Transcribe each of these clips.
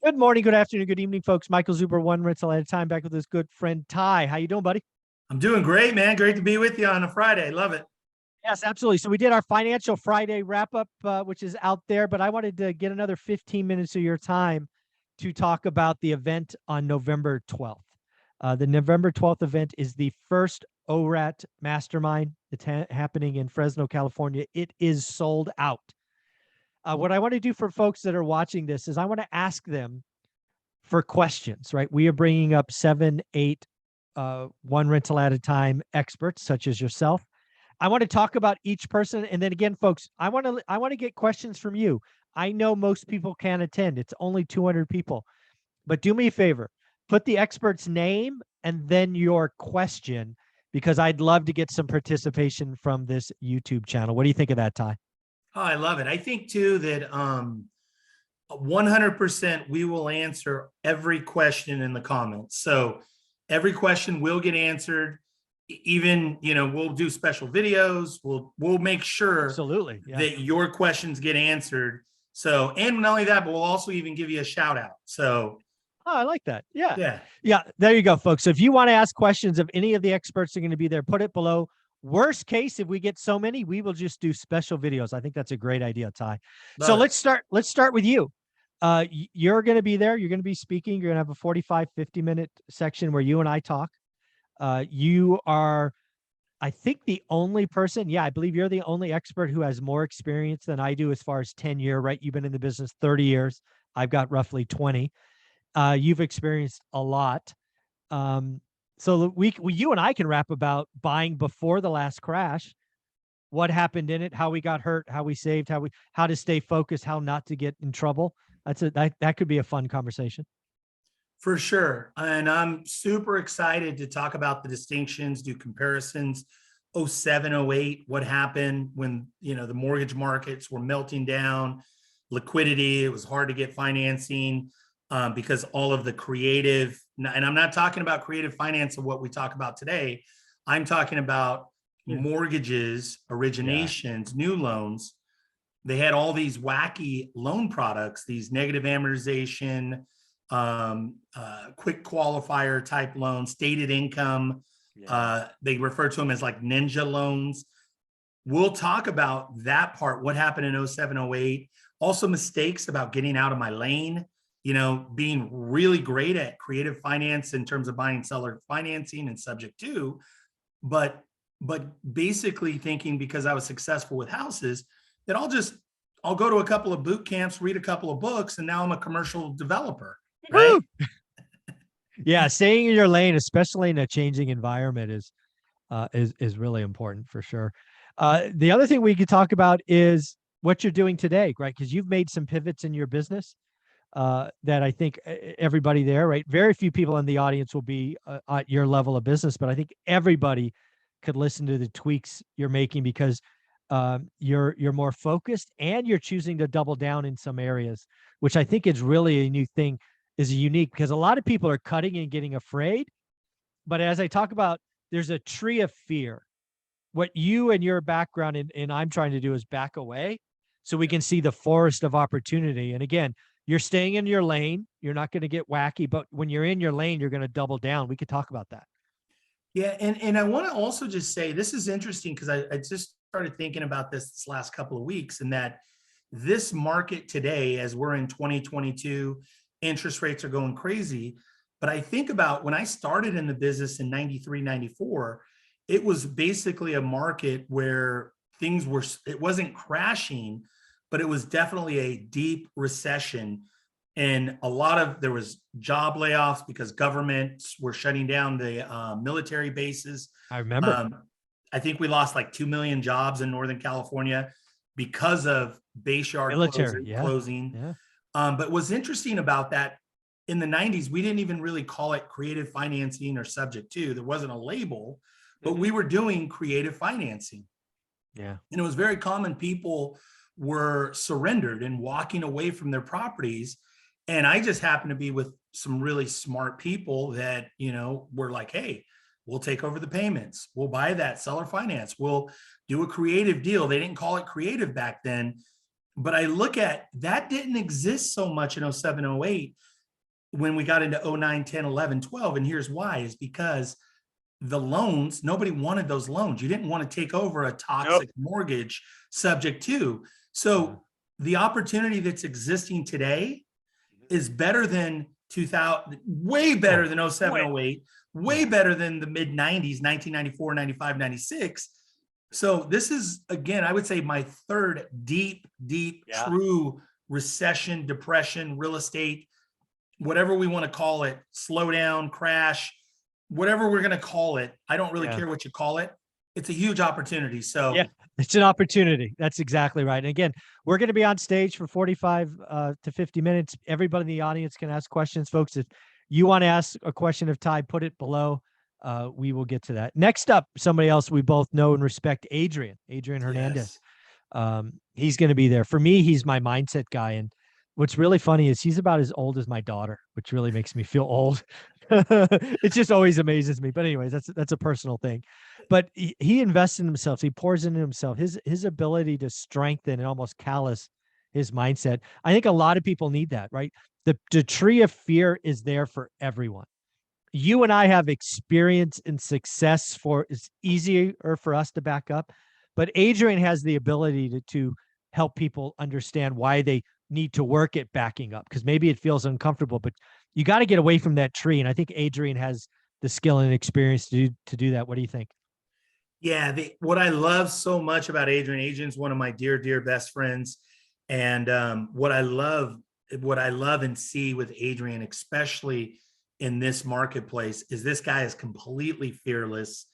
Good morning, good afternoon, good evening, folks. Michael Zuber, one rental at a time, back with his good friend Ty. How you doing, buddy? I'm doing great, man. Great to be with you on a Friday. Love it. Yes, absolutely. So we did our Financial Friday wrap up, which is out there, but I wanted to get another 15 minutes of your time to talk about the event on November 12th. The November 12th event is the first ORaaT Mastermind. It's happening in Fresno, California. It is sold out. What I want to do for folks that are watching this is I want to ask them for questions, right? We are bringing up 7, 8, one rental at a time experts such as yourself. I want to talk about each person, and then again, folks, I want to get questions from you. I know most people can't attend; it's only 200 people, but do me a favor, put the expert's name and then your question, because I'd love to get some participation from this YouTube channel. What do you think of that, Ty? Oh, I love it. I think too that 100% we will answer every question in the comments. So every question will get answered. Even, we'll do special videos. We'll make sure Absolutely, yeah. that your questions get answered. So, and not only that, but we'll also even give you a shout out. So Oh, I like that. Yeah. yeah. Yeah. There you go, folks. So if you want to ask questions of any of the experts that are going to be there, put it below. Worst case, if we get so many, we will just do special videos. I think that's a great idea, Ty. So let's start with you. You're going to be there. You're going to be speaking. You're going to have a 45, 50-minute section where you and I talk. You are, I think, the only person. Yeah, I believe you're the only expert who has more experience than I do as far as tenure, right? You've been in the business 30 years. I've got roughly 20. You've experienced a lot. So you and I can rap about buying before the last crash, what happened in it, how we got hurt, how we saved, how to stay focused, how not to get in trouble. That could be a fun conversation. For sure. And I'm super excited to talk about the distinctions, do comparisons. 07, 08, what happened when, the mortgage markets were melting down, liquidity, it was hard to get financing because all of the creative, and I'm not talking about creative finance of what we talk about today. I'm talking about mortgages, originations, new loans. They had all these wacky loan products, these negative amortization, quick qualifier type loans, stated income. They refer to them as like ninja loans. We'll talk about that part, what happened in 07, 08. Also mistakes about getting out of my lane, being really great at creative finance in terms of buying seller financing and subject to, but basically thinking because I was successful with houses that I'll go to a couple of boot camps, read a couple of books, and now I'm a commercial developer. Right. Yeah. Staying in your lane, especially in a changing environment is really important for sure. The other thing we could talk about is what you're doing today, right? Because you've made some pivots in your business that I think everybody there, right? Very few people in the audience will be at your level of business, but I think everybody could listen to the tweaks you're making because you're more focused and you're choosing to double down in some areas, which I think is really a new thing, is unique because a lot of people are cutting and getting afraid. But as I talk about, there's a tree of fear. What you and your background and I'm trying to do is back away so we can see the forest of opportunity. And again, you're staying in your lane. You're not going to get wacky, but when you're in your lane, you're going to double down. We could talk about that. Yeah. And I want to also just say, this is interesting because I just started thinking about this last couple of weeks, and that this market today, as we're in 2022, interest rates are going crazy. But I think about when I started in the business in 93, 94, it was basically a market where it wasn't crashing, but it was definitely a deep recession. And there was job layoffs because governments were shutting down the military bases. I remember. I think we lost like 2 million jobs in Northern California because of base yard closing. Yeah. But what's interesting about that, in the 90s, we didn't even really call it creative financing or subject to. There wasn't a label, but we were doing creative financing. Yeah. And it was very common. People were surrendered and walking away from their properties. And I just happened to be with some really smart people that, were like, hey, we'll take over the payments. We'll buy that seller finance. We'll do a creative deal. They didn't call it creative back then. But I look at that didn't exist so much in 07, 08 when we got into 09, 10, 11, 12. And here's why, is because the loans, nobody wanted those loans. You didn't want to take over a toxic mortgage subject to. So the opportunity that's existing today is better than 2000, way better than 07, 08, way better than the mid 90s, 1994, 95, 96. So this is, again, I would say my third deep, true recession, depression, real estate, whatever we want to call it, slowdown, crash, whatever we're going to call it. I don't really care what you call it. It's a huge opportunity. So yeah, it's an opportunity. That's exactly right. And again, we're going to be on stage for 45 to 50 minutes. Everybody in the audience can ask questions, folks. If you want to ask a question of Ty, put it below. We will get to that. Next up, somebody else we both know and respect, Adrian Hernandez. He's going to be there. For me, he's my mindset guy. And what's really funny is he's about as old as my daughter, which really makes me feel old. It just always amazes me. But anyways, that's a personal thing. But he invests in himself. He pours into himself. His ability to strengthen and almost callous his mindset. I think a lot of people need that, right? The tree of fear is there for everyone. You and I have experience and success it's easier for us to back up. But Adrian has the ability to help people understand why they need to work at backing up, because maybe it feels uncomfortable, but you got to get away from that tree. And I think Adrian has the skill and experience to do that. What do you think? Yeah, what I love so much about Adrian's one of my dear best friends. And what I love and see with Adrian, especially in this marketplace, is this guy is completely fearless.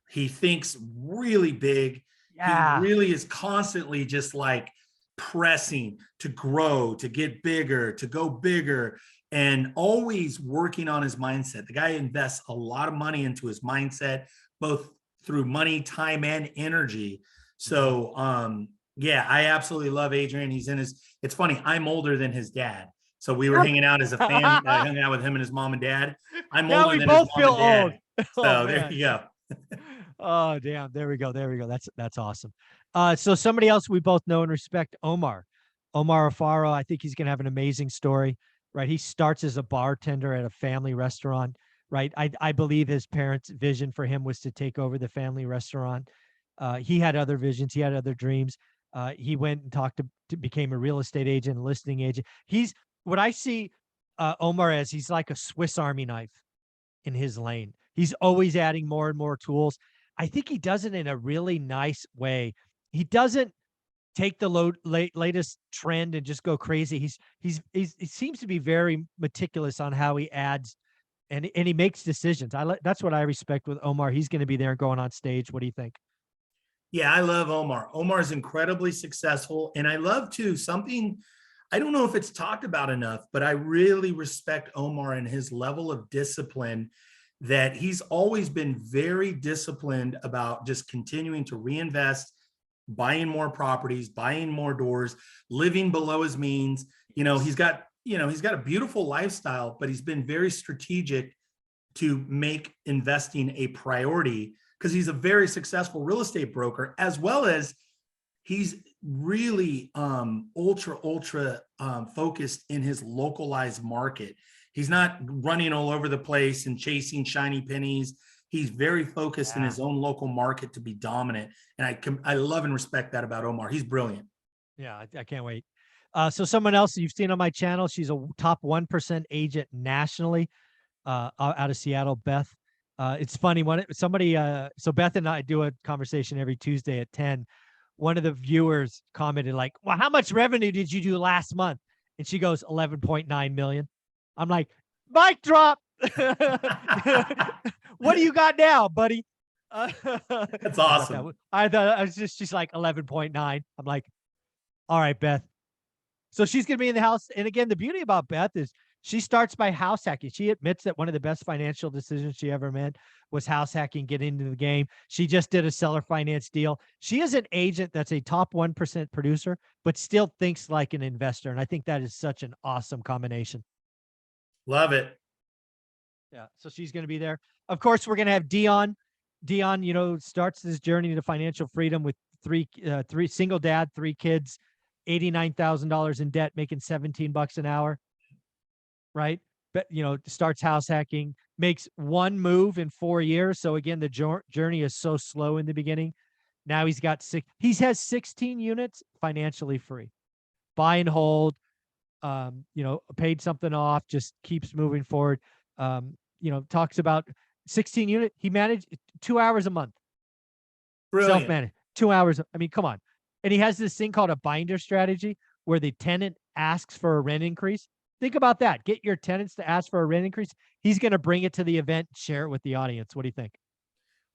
He thinks really big. Yeah. He really is constantly just like pressing to grow, to get bigger, to go bigger, and always working on his mindset. The guy invests a lot of money into his mindset, both through money, time, and energy. So yeah, I absolutely love Adrian. It's funny, I'm older than his dad. So we were hanging out as a family. I hung out with him and his mom and dad. I'm now older we than his both mom feel and old. dad. Oh, So man. there you go. Oh, damn. There we go. That's awesome. So somebody else we both know and respect, Omar Afaro. I think he's going to have an amazing story, right? He starts as a bartender at a family restaurant, right? I believe his parents' vision for him was to take over the family restaurant. He had other visions. He had other dreams. He went and became a real estate agent, a listing agent. He's what I see Omar as. He's like a Swiss Army knife in his lane. He's always adding more and more tools. I think he does it in a really nice way. He doesn't take the latest trend and just go crazy. He seems to be very meticulous on how he adds and he makes decisions. That's what I respect with Omar. He's going to be there going on stage. What do you think? Yeah, I love Omar. Omar's incredibly successful. And I love too, something, I don't know if it's talked about enough, but I really respect Omar and his level of discipline, that he's always been very disciplined about just continuing to reinvest, buying more properties, buying more doors, living below his means. He's got a beautiful lifestyle, but he's been very strategic to make investing a priority, because he's a very successful real estate broker, as well as he's really ultra focused in his localized market. He's not running all over the place and chasing shiny pennies. He's very focused in his own local market to be dominant. And I love and respect that about Omar. He's brilliant. Yeah, I can't wait. So someone else you've seen on my channel, she's a top 1% agent nationally, out of Seattle, Beth. It's funny when so Beth and I do a conversation every Tuesday at 10. One of the viewers commented like, well, how much revenue did you do last month? And she goes, 11.9 million. I'm like, mic drop. What do you got now, buddy? That's awesome. I thought I was she's like 11.9. I'm like, all right, Beth. So she's going to be in the house. And again, the beauty about Beth is she starts by house hacking. She admits that one of the best financial decisions she ever made was house hacking, get into the game. She just did a seller finance deal. She is an agent that's a top 1% producer, but still thinks like an investor. And I think that is such an awesome combination. Love it. Yeah. So she's going to be there. Of course, we're going to have Dion. Dion, starts this journey to financial freedom with three single dad, 3 kids, $89,000 in debt, making $17 an hour. Right. starts house hacking, makes one move in 4 years. So again, the journey is so slow in the beginning. Now he's got he has 16 units financially free, buy and hold, paid something off, just keeps moving forward. Talks about 16 unit. He managed 2 hours a month, Brilliant. self-managed, 2 hours. I mean, come on. And he has this thing called a binder strategy where the tenant asks for a rent increase. Think about that. Get your tenants to ask for a rent increase. He's going to bring it to the event, share it with the audience. What do you think?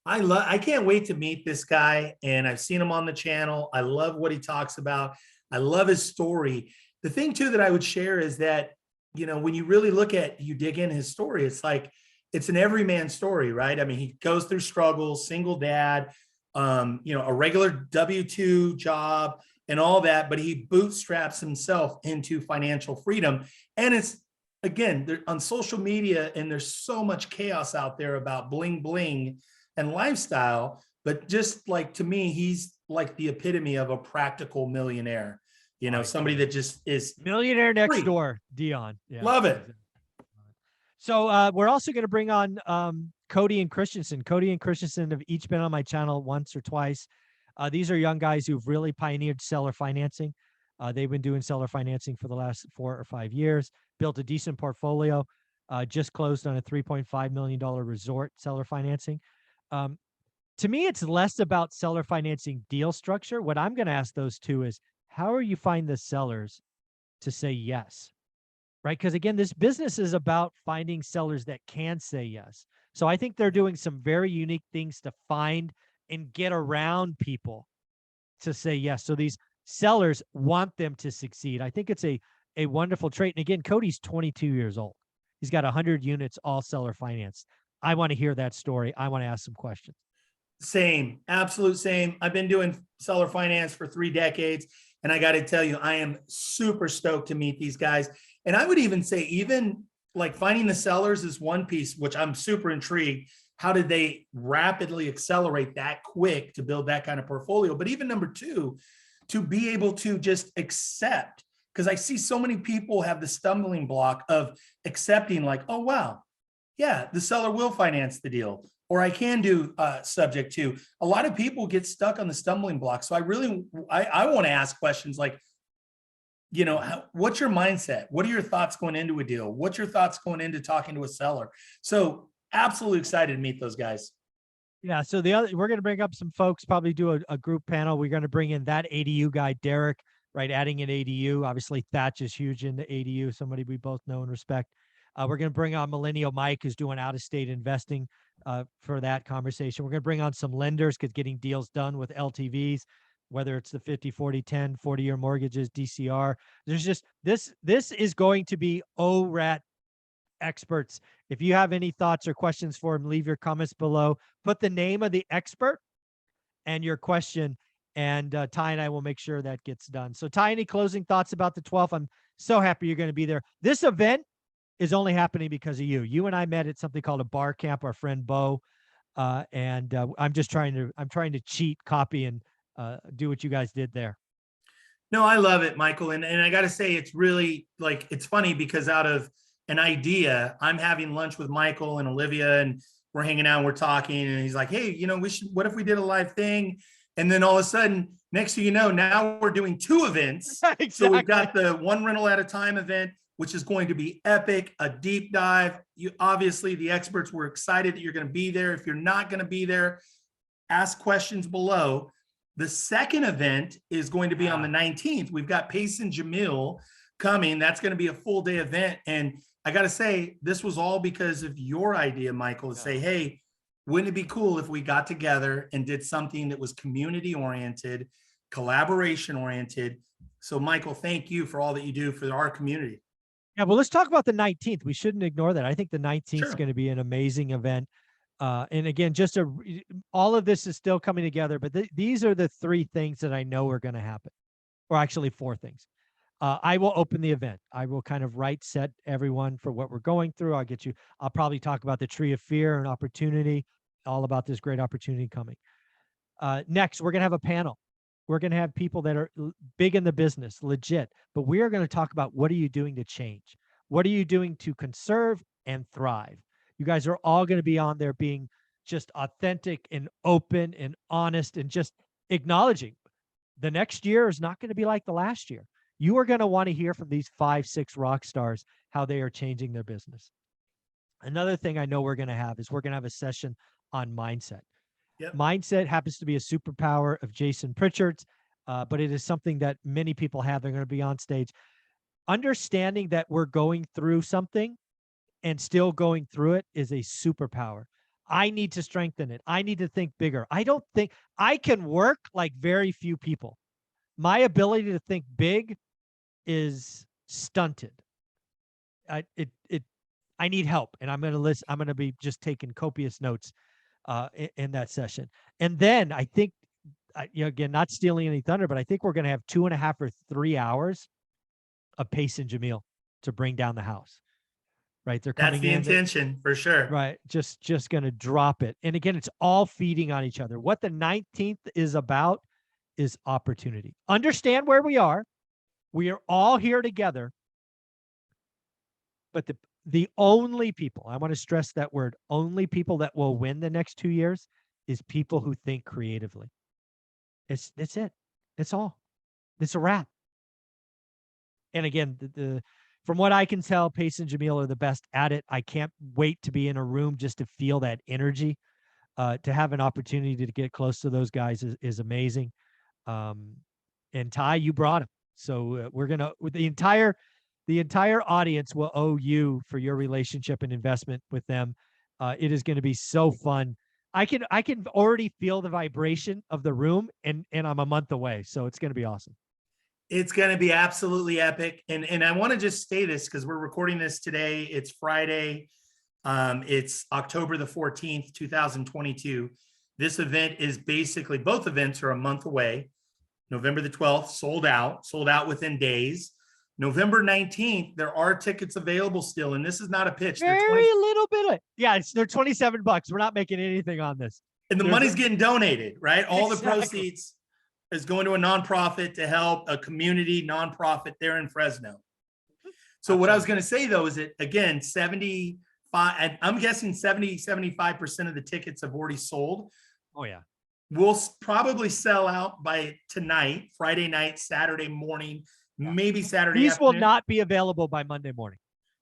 I can't wait to meet this guy, and I've seen him on the channel. I love what he talks about. I love his story. The thing too that I would share is that, when you really you dig in his story, it's like, it's an everyman story, right? I mean, he goes through struggles, single dad, a regular W-2 job and all that, but he bootstraps himself into financial freedom. And it's, again, they're on social media, and there's so much chaos out there about bling bling and lifestyle, but just like, to me, he's like the epitome of a practical millionaire, somebody that just is millionaire next free. door, Dion. Yeah. Love it. So we're also going to bring on Cody and Christensen. Cody and Christensen have each been on my channel once or twice. These are young guys who've really pioneered seller financing. They've been doing seller financing for the last 4 or 5 years, built a decent portfolio, just closed on a $3.5 million resort seller financing. To me, it's less about seller financing deal structure. What I'm going to ask those two is, how are you find the sellers to say yes? Right? Because again, this business is about finding sellers that can say yes. So I think they're doing some very unique things to find and get around people to say yes. So these sellers want them to succeed. I think it's a wonderful trait. And again, Cody's 22 years old. He's got 100 units, all seller financed. I want to hear that story. I want to ask some questions. Same, absolute same. I've been doing seller finance for 3 decades. And I got to tell you, I am super stoked to meet these guys. And I would even say, even like finding the sellers is one piece, which I'm super intrigued. How did they rapidly accelerate that quick to build that kind of portfolio? But even number 2, to be able to just accept, because I see so many people have the stumbling block of accepting, like, oh, wow, yeah, the seller will finance the deal, or I can do subject to. A lot of people get stuck on the stumbling block. So I want to ask questions like, what's your mindset? What are your thoughts going into a deal? What's your thoughts going into talking to a seller? So absolutely excited to meet those guys. Yeah. So we're going to bring up some folks, probably do a group panel. We're going to bring in that ADU guy, Derek, right? Adding an ADU. Obviously, Thatch is huge in the ADU, somebody we both know and respect. We're going to bring on Millennial Mike, who's doing out-of-state investing for that conversation. We're going to bring on some lenders, because getting deals done with LTVs, whether it's the 50, 40, 10, 40-year mortgages, DCR. There's just this is going to be ORaaT experts. If you have any thoughts or questions for him, leave your comments below. Put the name of the expert and your question, and Ty and I will make sure that gets done. So Ty, any closing thoughts about the 12th? I'm so happy you're going to be there. This event is only happening because of you. You and I met at something called a bar camp, our friend Bo. I'm trying to cheat, copy, and do what you guys did there. No, I love it, Michael. And I got to say, it's really like, it's funny because out of an idea, I'm having lunch with Michael and Olivia, and we're hanging out, and we're talking, and he's like, hey, what if we did a live thing? And then all of a sudden, next thing you know, now we're doing 2 events. Exactly. So we've got the one rental at a time event, which is going to be epic, a deep dive. Obviously, the experts were excited that you're going to be there. If you're not going to be there, ask questions below. The second event is going to be on the 19th. We've got Pace and Jamil coming. That's going to be a full day event. And I got to say, this was all because of your idea, Michael, to say, hey, wouldn't it be cool if we got together and did something that was community oriented, collaboration oriented? So Michael, thank you for all that you do for our community. Yeah, well, let's talk about the 19th. We shouldn't ignore that. I think the 19th is Sure. going to be an amazing event. And again, all of this is still coming together, but these are the 3 things that I know are going to happen, or actually 4 things. I will open the event. I will kind of set everyone for what we're going through. I'll probably talk about the tree of fear and opportunity, all about this great opportunity coming. Next, we're going to have a panel. We're going to have people that are big in the business, legit, but we are going to talk about, what are you doing to change? What are you doing to conserve and thrive? You guys are all going to be on there being just authentic and open and honest and just acknowledging the next year is not going to be like the last year. You are going to want to hear from these 5, 6 rock stars how they are changing their business. Another thing I know we're going to have is we're going to have a session on mindset. Yep. Mindset happens to be a superpower of Jason Pritchard's, but it is something that many people have. They're going to be on stage. Understanding that we're going through something and still going through it is a superpower. I need to strengthen it. I need to think bigger. I don't think I can work like very few people. My ability to think big is stunted. I need help, and I'm going to listen. I'm going to be just taking copious notes in that session. And then I think, again, not stealing any thunder, but I think we're going to have 2.5 or 3 hours of Pace and Jamil to bring down the house. Right? They're coming That's the in. intention for sure. Right. Just going to drop it. And again, it's all feeding on each other. What the 19th is about is opportunity. Understand where we are. We are all here together. But the only people, I want to stress that word, only people that will win the next 2 years is people who think creatively. That's it. That's all. It's a wrap. And again, from what I can tell, Pace and Jamil are the best at it. I can't wait to be in a room just to feel that energy. To have an opportunity to get close to those guys is amazing. And Ty, you brought them. So we're going to, with the entire audience will owe you for your relationship and investment with them. It is going to be so fun. I can already feel the vibration of the room, and I'm a month away. So it's going to be awesome. It's going to be absolutely epic. And I want to just say this because we're recording this today. It's Friday. It's October the 14th, 2022. This event is basically, both events are a month away. November the 12th, sold out within days. November 19th, there are tickets available still. And this is not a pitch. Very little bit of, yeah, they're $27. We're not making anything on this. And the money's getting donated, right? All the Exactly. proceeds is going to a nonprofit to help a community nonprofit there in Fresno. So what I was going to say though, is that again, 75, I'm guessing 75% of the tickets have already sold. Oh yeah. We'll probably sell out by tonight, Friday night, Saturday morning, maybe Saturday These afternoon. will not be available by Monday morning.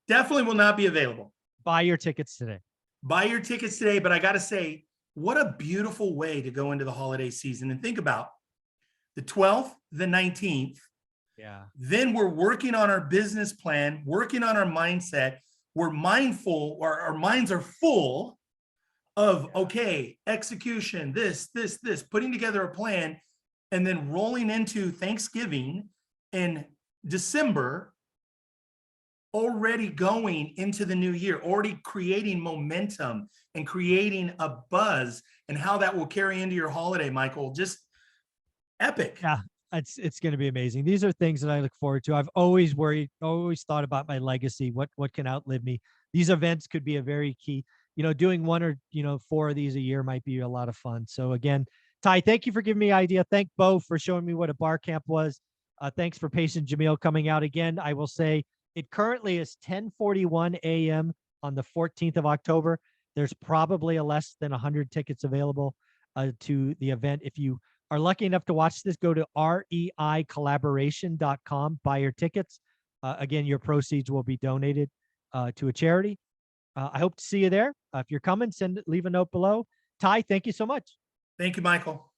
Definitely will not be available. Buy your tickets today. Buy your tickets today. But I got to say, what a beautiful way to go into the holiday season. And think about the 12th, the 19th. Yeah. Then we're working on our business plan, working on our mindset. We're mindful, or our minds are full of, okay, execution, this, putting together a plan, and then rolling into Thanksgiving in December, already going into the new year, already creating momentum and creating a buzz, and how that will carry into your holiday, Michael. Just epic. Yeah, it's going to be amazing. These are things that I look forward to. I've always thought about my legacy. What can outlive me? These events could be a very key. Doing 1 or 4 of these a year might be a lot of fun. So again, Ty, thank you for giving me an idea. Thank Bo for showing me what a bar camp was. Thanks for Pace and Jamil coming out again. I will say it currently is 10:41 a.m. on the 14th of October. There's probably less than 100 tickets available to the event. If you are lucky enough to watch this, go to reicollaboration.com, buy your tickets. Again, your proceeds will be donated to a charity. I hope to see you there. If you're coming, leave a note below. Ty, thank you so much. Thank you, Michael.